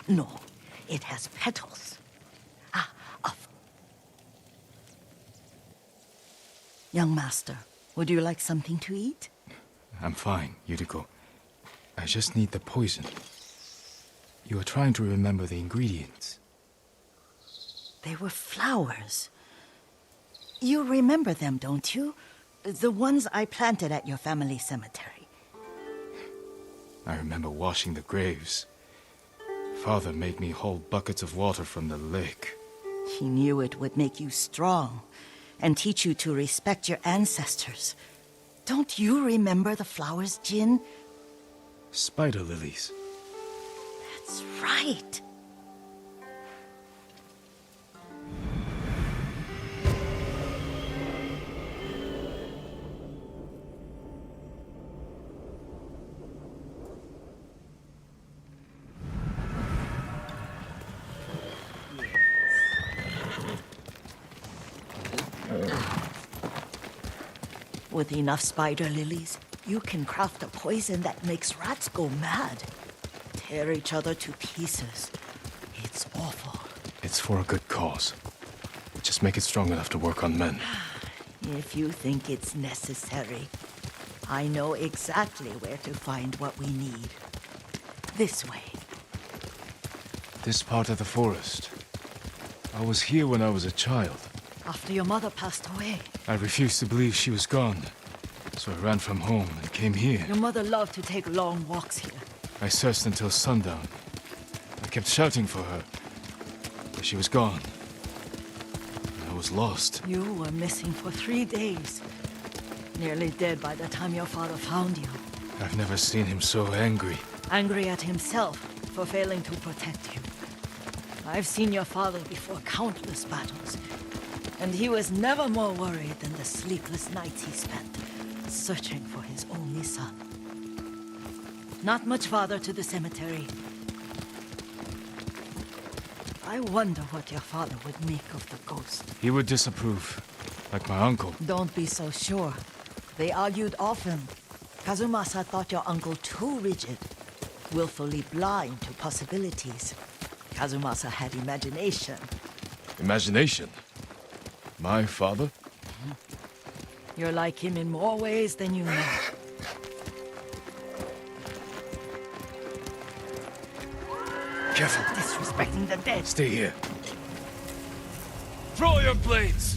No, it has petals. Young master, would you like something to eat? I'm fine, Yuriko. I just need the poison. You are trying to remember the ingredients. They were flowers. You remember them, don't you? The ones I planted at your family cemetery. I remember washing the graves. Father made me hold buckets of water from the lake. He knew it would make you strong and teach you to respect your ancestors. Don't you remember the flowers, Jin? Spider lilies. That's right. With enough spider lilies, you can craft a poison that makes rats go mad. Tear each other to pieces. It's awful. It's for a good cause. Just make it strong enough to work on men. If you think it's necessary, I know exactly where to find what we need. This way. This part of the forest. I was here when I was a child. After your mother passed away. I refused to believe she was gone. So I ran from home and came here. Your mother loved to take long walks here. I searched until sundown. I kept shouting for her, but she was gone. I was lost. You were missing for 3 days. Nearly dead by the time your father found you. I've never seen him so angry. Angry at himself for failing to protect you. I've seen your father before countless battles, and he was never more worried than the sleepless nights he spent searching for his only son. Not much farther to the cemetery. I wonder what your father would make of the ghost. He would disapprove, like my uncle. Don't be so sure. They argued often. Kazumasa thought your uncle too rigid, willfully blind to possibilities. Kazumasa had imagination. Imagination? My father? You're like him in more ways than you know. Careful. Disrespecting the dead. Stay here. Throw your blades!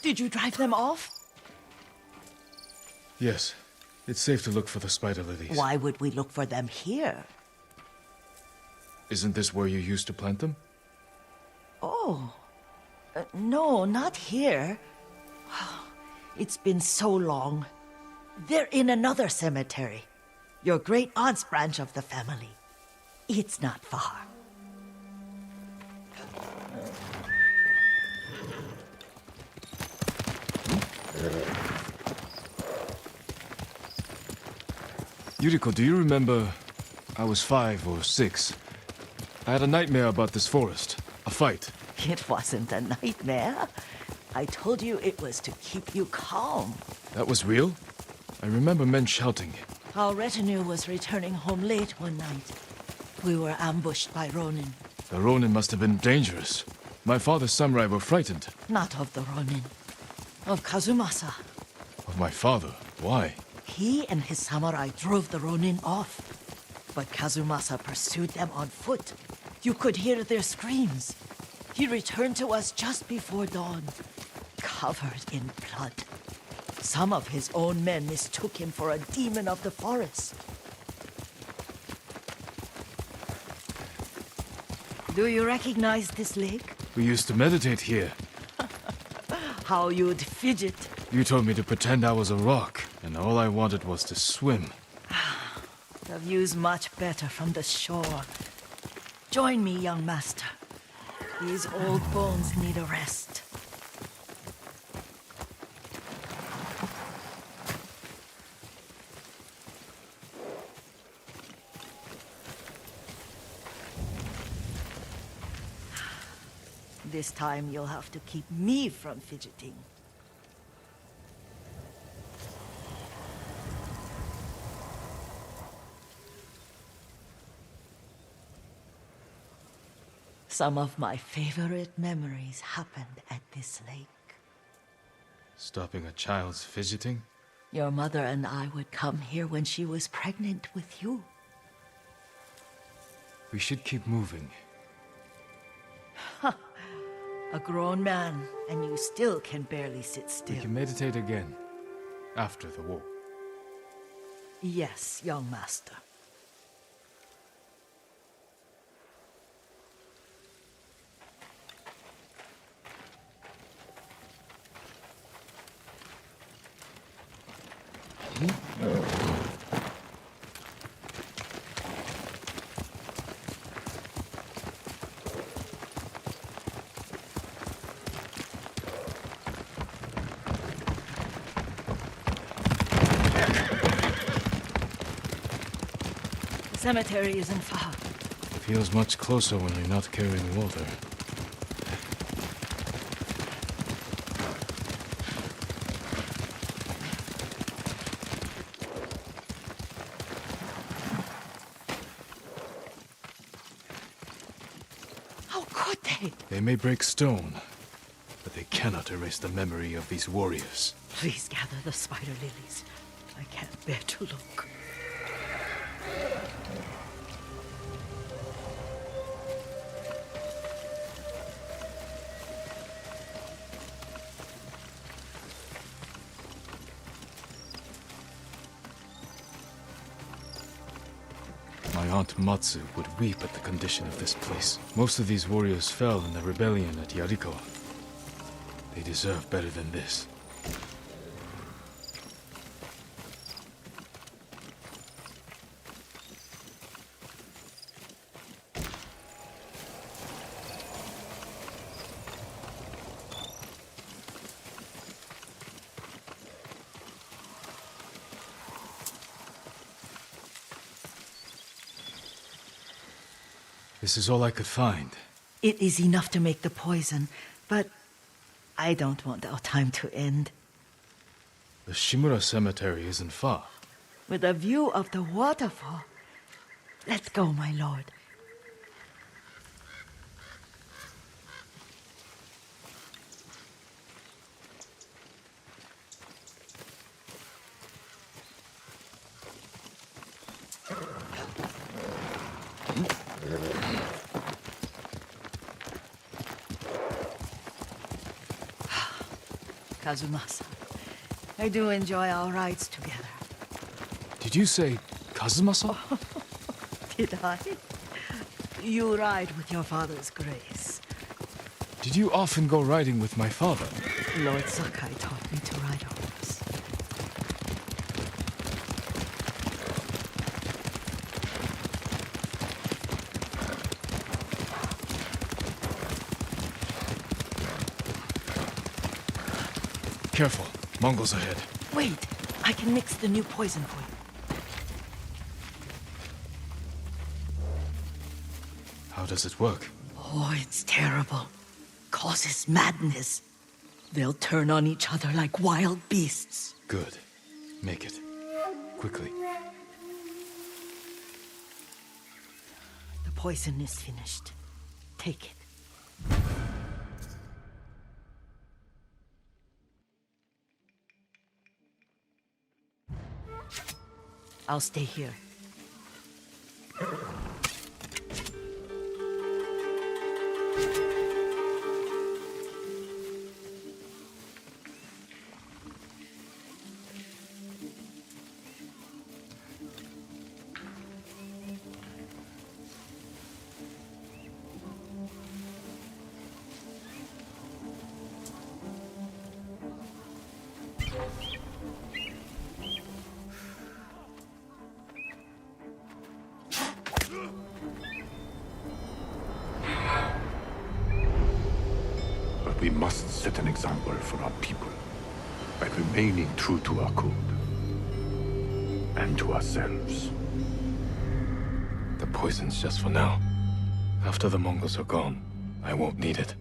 Did you drive them off? Yes. It's safe to look for the spider lilies. Why would we look for them here? Isn't this where you used to plant them? Oh. No, not here. It's been so long. They're in another cemetery. Your great aunt's branch of the family. It's not far. Yuriko, do you remember? I was 5 or 6. I had a nightmare about this forest. A fight. It wasn't a nightmare. I told you it was to keep you calm. That was real? I remember men shouting. Our retinue was returning home late one night. We were ambushed by Ronin. The Ronin must have been dangerous. My father's samurai were frightened. Not of the Ronin. Of Kazumasa. Of my father? Why? He and his samurai drove the Ronin off. But Kazumasa pursued them on foot. You could hear their screams. He returned to us just before dawn, covered in blood. Some of his own men mistook him for a demon of the forest. Do you recognize this lake? We used to meditate here. How you'd fidget. You told me to pretend I was a rock, and all I wanted was to swim. The view's much better from the shore. Join me, young master. These old bones need a rest. This time you'll have to keep me from fidgeting. Some of my favorite memories happened at this lake. Stopping a child's fidgeting? Your mother and I would come here when she was pregnant with you. We should keep moving. A grown man, and you still can barely sit still. We can meditate again. After the war. Yes, young master. The cemetery isn't far. Feels much closer when you're not carrying water. How could they? They may break stone, but they cannot erase the memory of these warriors. Please gather the spider lilies. I can't bear to look. My aunt Matsu would weep at the condition of this place. Most of these warriors fell in the rebellion at Yuriko. They deserve better than this. This is all I could find. It is enough to make the poison, but I don't want our time to end. The Shimura Cemetery isn't far. With a view of the waterfall. Let's go, my lord. Kazumasa. I do enjoy our rides together. Did you say Kazumasa? Did I? You ride with your father's grace. Did you often go riding with my father? Lord Sakai taught me to ride a horse. Careful. Mongols ahead. Wait, I can mix the new poison for you. How does it work? Oh, it's terrible. Causes madness. They'll turn on each other like wild beasts. Good. Make it. Quickly. The poison is finished. Take it. I'll stay here. We must set an example for our people by remaining true to our code and to ourselves. The poison's just for now. After the Mongols are gone, I won't need it.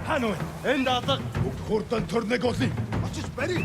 Хаана вэ? Энд алга хурдан төрнэг олъё. Очиж барь.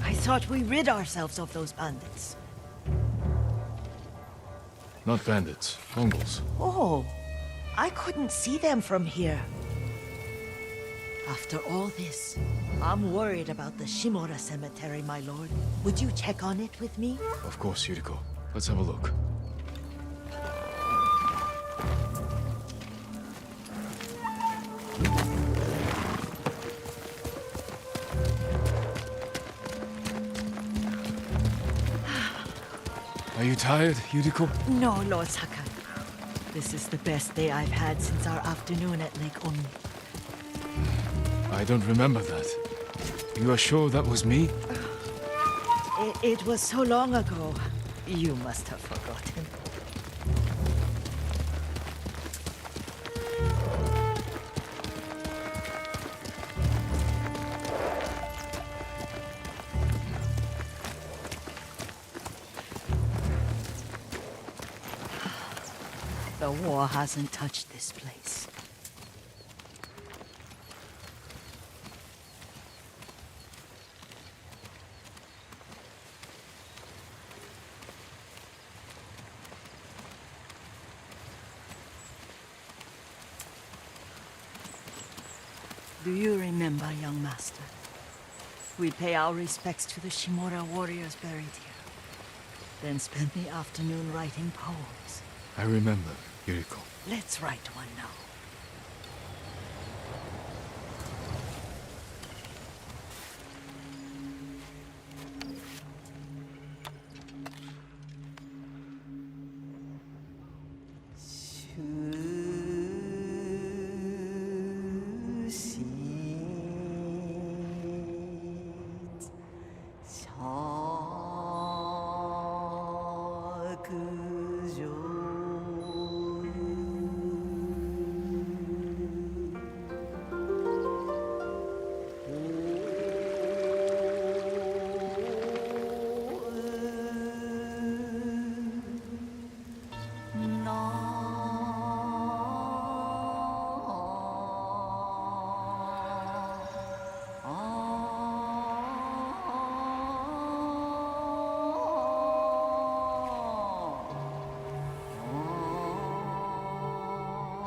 I thought we rid ourselves of those bandits. Not bandits, Mongols. Oh, I couldn't see them from here. After all this, I'm worried about the Shimura cemetery, my lord. Would you check on it with me? Of course, Yuriko. Let's have a look. Are you tired, Yuriko? No, Lord Sakai. This is the best day I've had since our afternoon at Lake Oni. I don't remember that. You are sure that was me? It was so long ago. You must have forgotten. The war hasn't touched this place. Do you remember, young master? We pay our respects to the Shimura warriors buried here, then spend the afternoon writing poems. I remember, Yuriko. Let's write one now.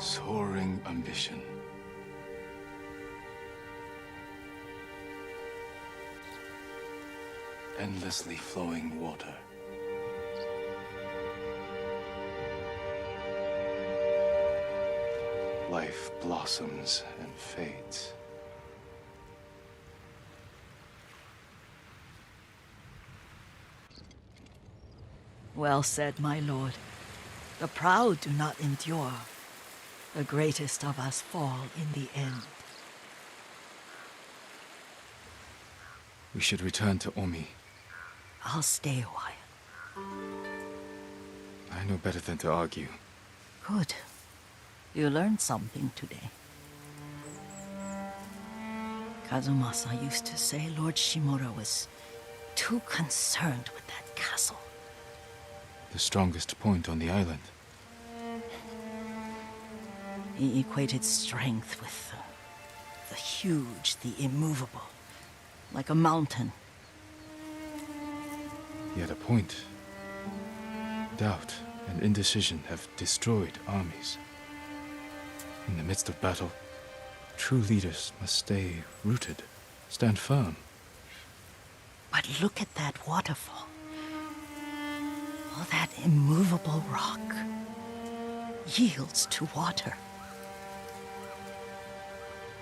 Soaring ambition. Endlessly flowing water. Life blossoms and fades. Well said, my lord. The proud do not endure. The greatest of us fall in the end. We should return to Omi. I'll stay a while. I know better than to argue. Good. You learned something today. Kazumasa used to say Lord Shimura was too concerned with that castle. The strongest point on the island. He equated strength with the huge, the immovable, like a mountain. He had a point. Doubt and indecision have destroyed armies. In the midst of battle, true leaders must stay rooted, stand firm. But look at that waterfall. All that immovable rock yields to water.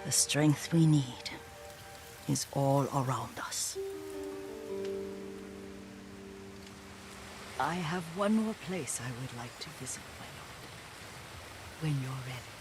The strength we need is all around us. I have one more place I would like to visit, my lord. When you're ready.